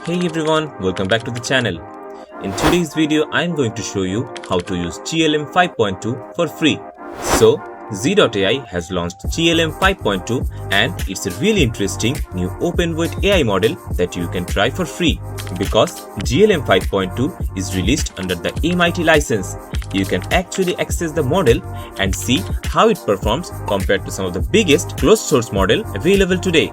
Hey everyone, welcome back to the channel. In today's video, I am going to show you how to use GLM-5.2 for free. So, Z.ai has launched GLM-5.2 and it's a really interesting new open-weight AI model that you can try for free. Because GLM-5.2 is released under the MIT license, you can actually access the model and see how it performs compared to some of the biggest closed-source model available today.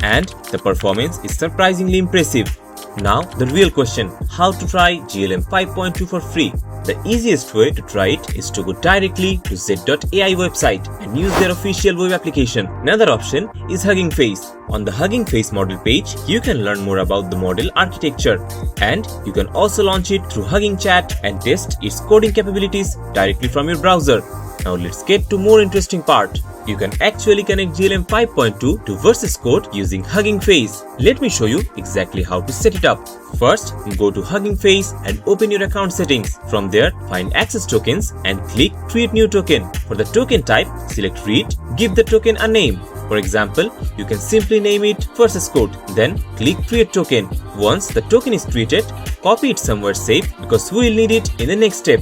And the performance is surprisingly impressive. Now, the real question, how to try GLM 5.2 for free? The easiest way to try it is to go directly to Z.ai website and use their official web application. Another option is Hugging Face. On the Hugging Face model page, you can learn more about the model architecture, and you can also launch it through Hugging Chat and test its coding capabilities directly from your browser. Now let's get to more interesting part. You can actually connect GLM 5.2 to Versus Code using Hugging Face. Let me show you exactly how to set it up. First, go to Hugging Face and open your account settings. From there, find Access Tokens and click Create New Token. For the token type, select Read. Give the token a name. For example, you can simply name it Versus Code. Then click Create Token. Once the token is created, copy it somewhere safe because we will need it in the next step.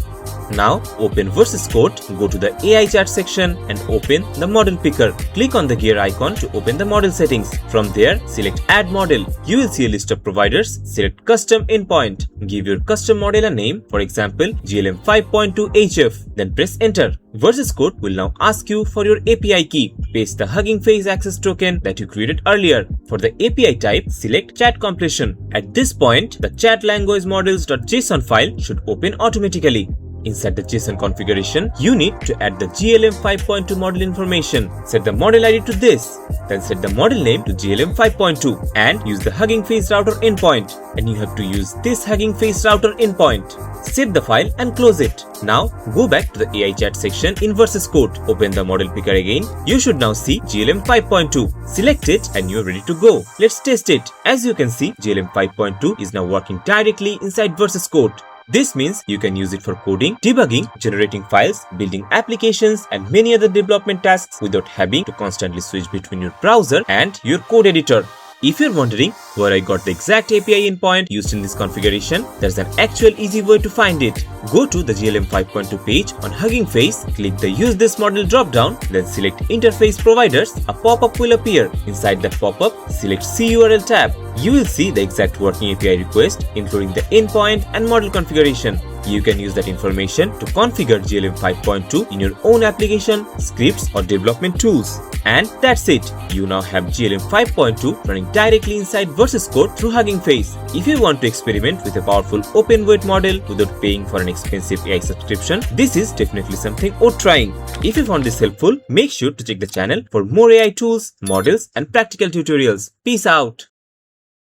Now open Versus Code, go to the AI chat section and open the model picker. Click on the gear icon to open the model settings. From there, select Add Model. You will see a list of providers. Select Custom Endpoint. Give your custom model a name, for example GLM 5.2 HF. Then press Enter. Versus Code will now ask you for your API key. Paste the Hugging Face access token that you created earlier. For the API type, select Chat Completion. At this point, the chat language models.json file should open automatically. Inside the JSON configuration, you need to add the GLM 5.2 model information. Set the model ID to this. Then set the model name to GLM 5.2 and use the Hugging Face router endpoint. And you have to use this Hugging Face router endpoint. Save the file and close it. Now go back to the AI chat section in Versus Code. Open the model picker again. You should now see GLM 5.2. Select it and you're ready to go. Let's test it. As you can see, GLM 5.2 is now working directly inside Versus Code. This means you can use it for coding, debugging, generating files, building applications, and many other development tasks without having to constantly switch between your browser and your code editor. If you're wondering where I got the exact API endpoint used in this configuration, there's an actual easy way to find it. Go to the GLM 5.2 page on Hugging Face, click the Use This Model drop-down, then select Interface Providers. A pop-up will appear. Inside that pop-up, select CURL tab. You will see the exact working API request, including the endpoint and model configuration. You can use that information to configure GLM 5.2 in your own application, scripts, or development tools. And that's it. You now have GLM 5.2 running directly inside Versus Code through Hugging Face. If you want to experiment with a powerful open-weight model without paying for an expensive AI subscription, this is definitely something worth trying. If you found this helpful, make sure to check the channel for more AI tools, models, and practical tutorials. Peace out.